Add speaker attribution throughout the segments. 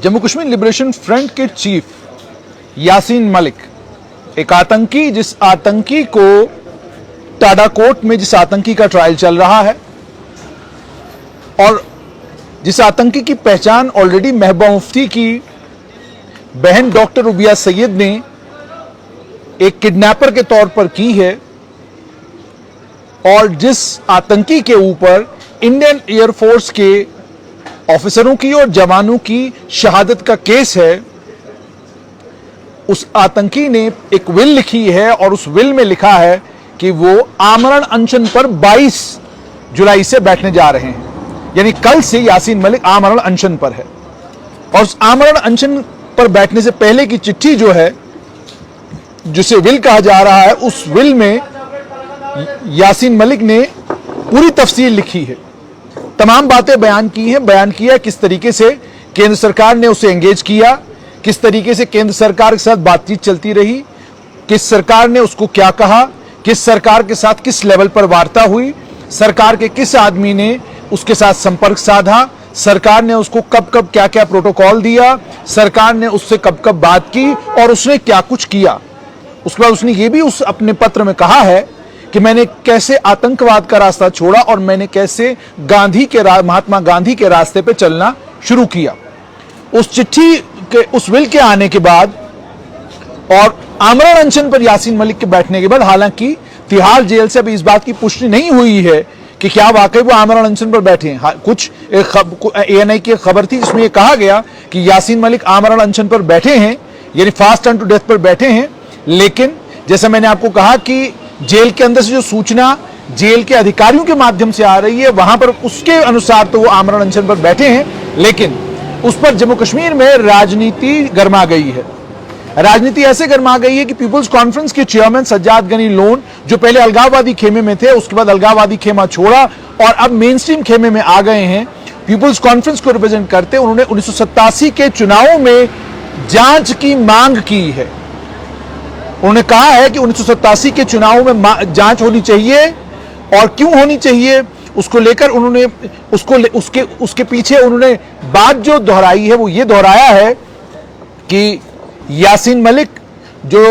Speaker 1: Jammu Kashmir liberation front के chief Yasin Malik, एक आतंकी, जिस आतंकी को टाडा कोर्ट में जिस आतंकी का ट्रायल चल रहा है और जिस आतंकी की पहचान ऑलरेडी महबूबा मुफ्ती की बहन डॉक्टर रुबिया सैयद ने एक किडनैपर के तौर पर की है और जिस आतंकी के ऊपर इंडियन एयरफोर्स के ऑफिसरों की और जवानों की शहादत का केस है, उस आतंकी ने एक विल लिखी है और उस विल में लिखा है कि वो आमरण अनशन पर 22 जुलाई से बैठने जा रहे हैं। यानी कल से यासीन मलिक आमरण अनशन पर है और उस आमरण अनशन पर बैठने से पहले की चिट्ठी जो है, जिसे विल कहा जा रहा है, उस विल में यासीन मलिक ने पूरी तफसील लिखी है, तमाम बातें बयान की हैं। बयान किया किस तरीके से केंद्र सरकार ने उसे एंगेज किया, किस तरीके से केंद्र सरकार के साथ बातचीत चलती रही, किस सरकार ने उसको क्या कहा, किस सरकार के साथ किस लेवल पर वार्ता हुई, सरकार के किस आदमी ने उसके साथ संपर्क साधा, सरकार ने उसको कब कब क्या क्या प्रोटोकॉल दिया, सरकार ने उससे कब कब बात की और उसने क्या कुछ किया। उसके बाद उसने ये भी उस अपने पत्र में कहा है कि मैंने कैसे आतंकवाद का रास्ता छोड़ा और मैंने कैसे महात्मा गांधी के रास्ते पे चलना शुरू किया। उस चिट्ठी के, उस विल के आने के बाद और आमरण अनशन पर यासीन मलिक के बैठने के बाद, हालांकि तिहाड़ जेल से अभी इस बात की पुष्टि नहीं हुई है कि क्या वाकई वो आमरण अनशन पर बैठे हैं। कुछ ANI की खबर थी जिसमें यह कहा गया कि यासीन मलिक आमरण अनशन पर बैठे हैं, यानी फास्ट टर्न टू डेथ पर बैठे हैं। लेकिन जैसा मैंने आपको कहा कि जेल के अंदर से जो सूचना जेल के अधिकारियों के माध्यम से आ रही है, वहां पर उसके अनुसार तो वो आमरण अनशन पर बैठे हैं, लेकिन उस पर जम्मू कश्मीर में राजनीति गर्मा गई है। राजनीति ऐसे गर्मा गई है कि पीपुल्स कॉन्फ्रेंस के चेयरमैन सज्जाद गनी लोन, जो पहले अलगाववादी खेमे में थे, उसके बाद अलगाववादी खेमा छोड़ा और अब मेन स्ट्रीम खेमे में आ गए हैं, पीपुल्स कॉन्फ्रेंस को रिप्रेजेंट करते, उन्होंने 1987 के चुनावों में जांच की मांग की है। उन्होंने कहा है कि 1987 के चुनावों में जांच होनी चाहिए और क्यों होनी चाहिए उसको लेकर उन्होंने उसके पीछे उन्होंने बात जो दोहराई है वो ये दोहराया है कि यासीन मलिक जो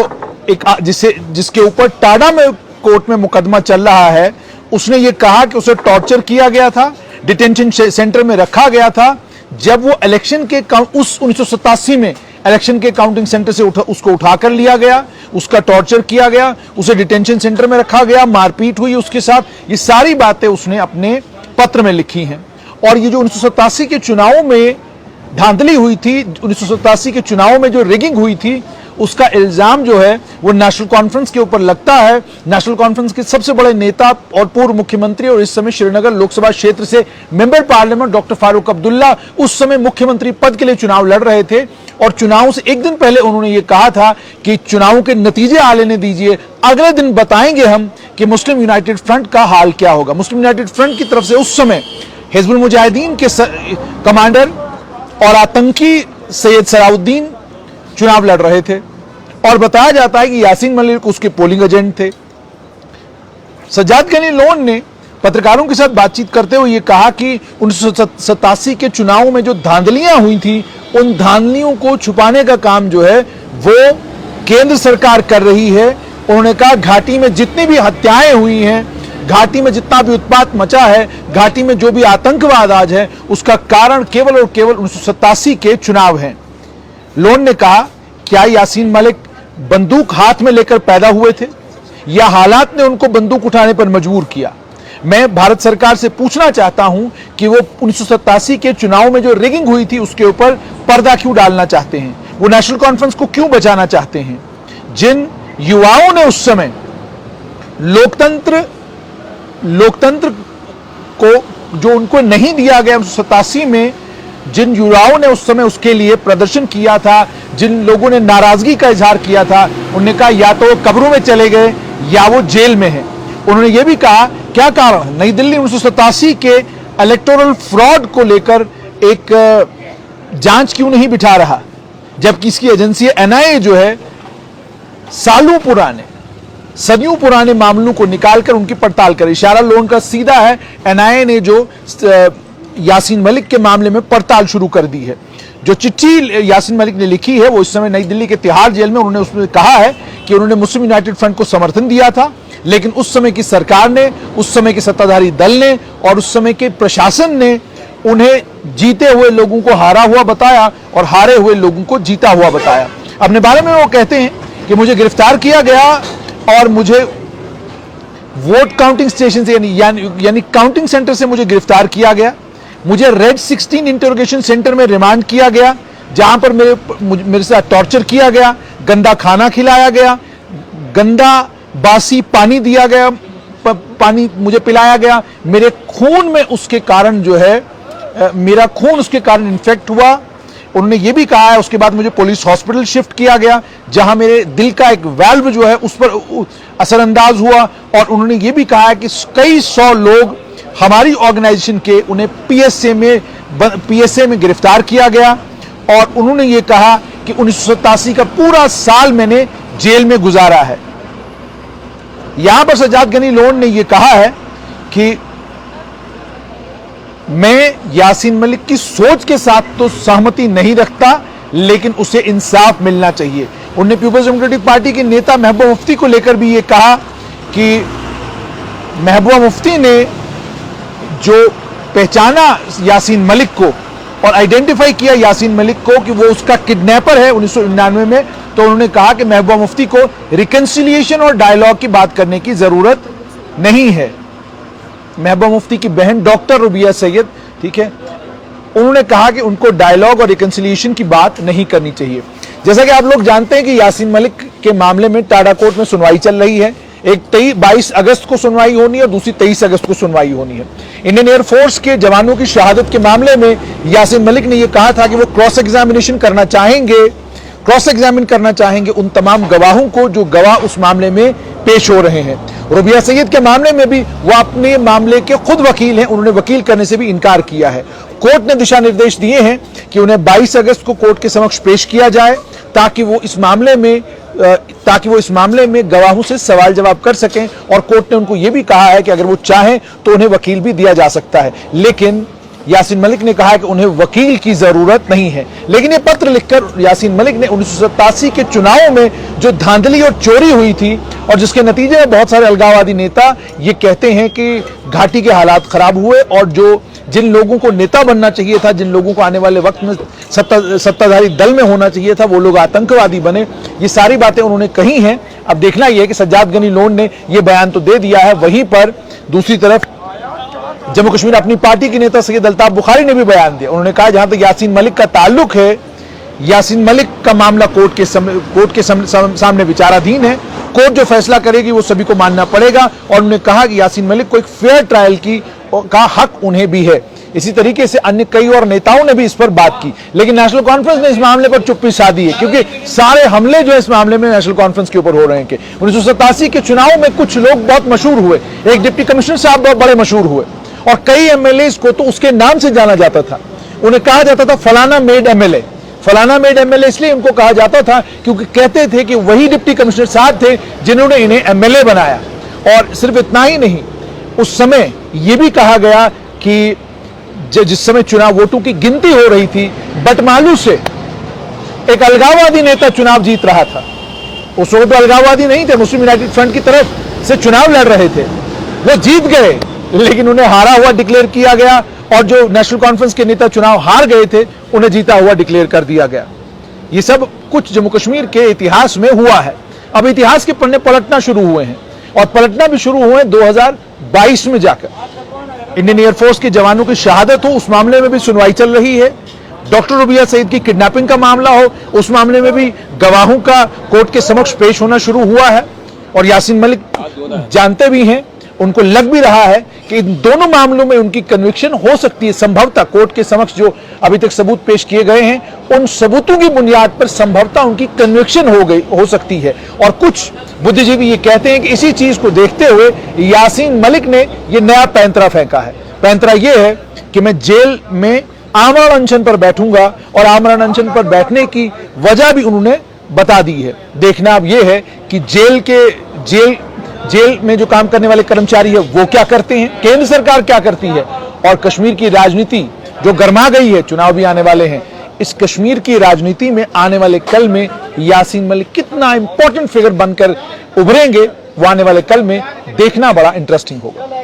Speaker 1: जिसके ऊपर टाडा में कोर्ट में मुकदमा चल रहा है, उसने ये कहा कि उसे टॉर्चर किया गया था, डिटेंशन सेंटर में रखा गया था। जब वो इलेक्शन के उस 1987 में इलेक्शन के काउंटिंग सेंटर से उसको उठाकर लिया गया, उसका टॉर्चर किया गया, उसे डिटेंशन सेंटर में रखा गया, मारपीट हुई उसके साथ। ये सारी बातें उसने अपने पत्र में लिखी हैं। और ये जो 1987 के चुनावों में धांधली हुई थी, 1987 के चुनावों में जो रिगिंग हुई थी, उसका इल्जाम जो है वो नेशनल कॉन्फ्रेंस के ऊपर लगता है। नेशनल कॉन्फ्रेंस के सबसे बड़े नेता और पूर्व मुख्यमंत्री और इस समय श्रीनगर लोकसभा क्षेत्र से member parliament doctor Farooq Abdullah उस समय मुख्यमंत्री पद के लिए चुनाव लड़ रहे थे और चुनाव से एक दिन पहले उन्होंने ये कहा था कि चुनावों के नतीजे आ लेने दीजिए, अगले दिन बताएंगे हम कि मुस्लिम यूनाइटेड फ्रंट का हाल क्या होगा। मुस्लिम यूनाइटेड फ्रंट की तरफ से उस समय हिजबुल मुजाहिदीन के कमांडर और आतंकी सैयद सलाउद्दीन चुनाव लड़ रहे थे और बताया जाता है कि यासीन मलिक उसके पोलिंग एजेंट थे। सज्जाद गनी लोन ने पत्रकारों के साथ बातचीत करते हुए यह कहा कि 1987 के चुनावों में जो धांधलियां हुई थी, उन धांधलियों को छुपाने का काम जो है वो केंद्र सरकार कर रही है। उन्होंने कहा घाटी में जितनी भी हत्याएं हुई हैं, घाटी में जितना भी उत्पात मचा है, घाटी में जो भी आतंकवाद आज है, उसका कारण केवल और केवल 1987 के चुनाव हैं। लोन ने कहा क्या यासीन मलिक बंदूक हाथ में लेकर पैदा हुए थे या हालात ने उनको बंदूक उठाने पर मजबूर किया? मैं भारत सरकार से पूछना चाहता हूं कि वो 1987 के चुनाव में जो रिगिंग हुई थी उसके ऊपर पर्दा क्यों डालना चाहते हैं? वो नेशनल कॉन्फ्रेंस को क्यों बचाना चाहते हैं? जिन युवाओं ने उस समय लोकतंत्र को जो उनको नहीं दिया गया 1987 में, जिन युवाओं ने उस समय उसके लिए प्रदर्शन किया था, जिन लोगों ने नाराजगी का इजहार किया था, उन्होंने कहा या तो वो कब्रों में चले गए या वो जेल में हैं। उन्होंने ये भी कहा क्या कारण नई दिल्ली 1987 के इलेक्टोरल फ्रॉड को लेकर एक जांच क्यों नहीं बिठा रहा, जबकि इसकी एजेंसी NIA जो है सदियों पुराने मामलों को निकालकर उनकी पड़ताल करे। इशारा लोन का सीधा है NIA ने जो यासीन मलिक के मामले में पड़ताल शुरू कर दी है। जो चिट्ठी यासीन मलिक ने लिखी है वो इस समय नई दिल्ली के तिहाड़ जेल में उन्होंने उसमें कहा है कि उन्होंने मुस्लिम यूनाइटेड फ्रंट को समर्थन दिया था, लेकिन उस समय की सरकार ने, उस समय के सत्ताधारी दल ने और उस समय के प्रशासन ने उन्हें जीते हुए लोगों को हारा हुआ बताया और हारे हुए लोगों को जीता हुआ बताया। अपने बारे में वो कहते हैं कि मुझे गिरफ्तार किया गया और मुझे वोट काउंटिंग स्टेशन से यानी काउंटिंग सेंटर से मुझे गिरफ्तार किया गया। मुझे रेड 16 इंटरोगेशन सेंटर में रिमांड किया गया, जहां पर मेरे साथ टॉर्चर किया गया, गंदा खाना खिलाया गया, गंदा बासी पानी दिया गया, पानी मुझे पिलाया गया। मेरे खून में उसके कारण जो है मेरा खून उसके कारण इन्फेक्ट हुआ। उन्होंने ये भी कहा है उसके बाद मुझे पुलिस हॉस्पिटल शिफ्ट किया गया, जहां मेरे दिल का एक वाल्व जो है उस पर असरअंदाज हुआ। और उन्होंने ये भी कहा है कि कई 100 लोग हमारी ऑर्गेनाइजेशन के उन्हें पीएसए में गिरफ्तार किया गया। और उन्होंने ये कहा कि 1987 का पूरा साल मैंने जेल में गुजारा है। यहां पर सज्जाद गनी लोन ने यह कहा है कि मैं यासीन मलिक की सोच के साथ तो सहमति नहीं रखता, लेकिन उसे इंसाफ मिलना चाहिए। उन्होंने पीपल्स डेमोक्रेटिक पार्टी के नेता महबूबा मुफ्ती को लेकर भी यह कहा कि महबूबा मुफ्ती ने जो पहचाना यासीन मलिक को और आइडेंटिफाई किया यासीन मलिक को कि वो उसका किडनैपर है 1999 में, तो उन्होंने कहा कि महबूबा मुफ्ती को रिकंसिलिएशन और डायलॉग की बात करने की जरूरत नहीं है। महबूबा मुफ्ती की बहन डॉक्टर रुबिया सैयद, ठीक है, उन्होंने कहा कि उनको डायलॉग और रिकंसिलिएशन की बात नहीं करनी चाहिए। जैसा कि आप लोग जानते हैं कि यासीन मलिक के मामले में टाडा कोर्ट में सुनवाई चल रही है। एक 22 अगस्त को सुनवाई होनी है और दूसरी 23 अगस्त को सुनवाई होनी है। इंडियन एयरफोर्स के जवानों की शहादत के मामले में यासीन मलिक ने यह कहा था कि वो क्रॉस एग्जामिनेशन करना चाहेंगे उन तमाम गवाहों को जो गवाह उस मामले में पेश हो रहे हैं। रुबिया सैयद के मामले में भी वो अपने मामले के खुद वकील हैं, उन्होंने वकील करने से भी इनकार किया है। कोर्ट ने दिशा निर्देश दिए हैं कि उन्हें 22 अगस्त को कोर्ट के समक्ष पेश किया जाए ताकि वो इस मामले में गवाहों से सवाल जवाब कर सकें। और कोर्ट ने उनको यह भी कहा है कि अगर वो चाहें तो उन्हें वकील भी दिया जा सकता है, लेकिन यासीन मलिक ने कहा कि उन्हें वकील की जरूरत नहीं है। लेकिन यह पत्र लिखकर यासीन मलिक ने 1987 के चुनावों में जो धांधली और चोरी हुई थी और जिसके नतीजे में बहुत सारे अलगाववादी नेता ये कहते हैं कि घाटी के हालात खराब हुए और जिन लोगों को नेता बनना चाहिए था, जिन लोगों को आने वाले वक्त में सत्ताधारी दल में होना चाहिए था, वो लोग आतंकवादी बने। ये सारी बातें उन्होंने कही हैं। अब देखना यह है कि सज्जाद गनी लोन ने यह बयान तो दे दिया है, वहीं पर दूसरी तरफ जम्मू कश्मीर अपनी पार्टी के नेता सैयद अल्ताफ बुखारी ने भी बयान दिया। उन्होंने कहा जहां तक यासीन मलिक का ताल्लुक है, यासीन मलिक का मामला कोर्ट के सामने विचाराधीन है। कोर्ट जो फैसला करेगी वो सभी को मानना पड़ेगा। और उन्होंने कहा कि यासीन मलिक को एक फेयर ट्रायल का हक उन्हें भी है। इसी तरीके से अन्य कई और नेताओं ने भी इस पर बात की, लेकिन नेशनल कॉन्फ्रेंस ने इस मामले पर चुप्पी साधी है, क्योंकि सारे हमले जो इस मामले में नेशनल कॉन्फ्रेंस के ऊपर हो रहे हैं। 1987 के चुनाव में कुछ लोग बहुत मशहूर हुए, एक डिप्टी कमिश्नर साहब बहुत बड़े मशहूर हुए और कई एमएलए को तो उसके नाम से जाना जाता था। उन्हें कहा जाता था फलाना मेड एमएलए। फलाना मेड एमएलए इसलिए उनको कहा जाता था क्योंकि कहते थे कि वही डिप्टी कमिश्नर साहब थे जिन्होंने इन्हें एमएलए बनाया। और सिर्फ इतना ही नहीं, उस समय यह भी कहा गया कि जिस समय चुनाव वोटों की गिनती हो रही थी, बटमालू से एक अलगाववादी नेता चुनाव जीत रहा था। उस वक्त तो अलगाववादी नहीं थे, मुस्लिम यूनाइटेड फ्रंट की तरफ से चुनाव लड़ रहे थे, वो जीत गए, लेकिन उन्हें हारा हुआ डिक्लेयर किया गया। और जो नेशनल कॉन्फ्रेंस के नेता चुनाव हार गए थे, उन्हें जीता हुआ डिक्लेयर कर दिया गया। ये सब कुछ जम्मू कश्मीर के इतिहास में हुआ है। अब इतिहास के पन्ने पलटना शुरू हुए हैं और पलटना भी शुरू हुए 2022 में जाकर। इंडियन एयरफोर्स के जवानों की शहादत हो, उस मामले में भी सुनवाई चल रही है। डॉक्टर रुबिया सईद की किडनैपिंग का मामला हो, उस मामले में भी गवाहों का कोर्ट के समक्ष पेश होना शुरू हुआ है। और यासीन मलिक जानते भी हैं, उनको लग भी रहा है कि इन दोनों मामलों में उनकी कन्विक्शन हो सकती है। संभवतः कोर्ट के समक्ष जो अभी तक सबूत पेश किए गए हैं, उन सबूतों की बुनियाद पर संभवतः उनकी कन्विक्शन हो सकती है। और कुछ बुद्धिजीवी ये कहते हैं कि इसी चीज को देखते हुए यासीन मलिक ने ये नया पैंतरा फेंका है। पैंतरा ये है कि मैं जेल में आमरण अनशन पर बैठूंगा, और आमरण अनशन पर बैठने की वजह भी उन्होंने बता दी है। देखना अब यह है कि जेल में जो काम करने वाले कर्मचारी है वो क्या करते हैं, केंद्र सरकार क्या करती है, और कश्मीर की राजनीति जो गर्मा गई है, चुनाव भी आने वाले हैं, इस कश्मीर की राजनीति में आने वाले कल में यासीन मलिक कितना इंपॉर्टेंट फिगर बनकर उभरेंगे, वो आने वाले कल में देखना बड़ा इंटरेस्टिंग होगा।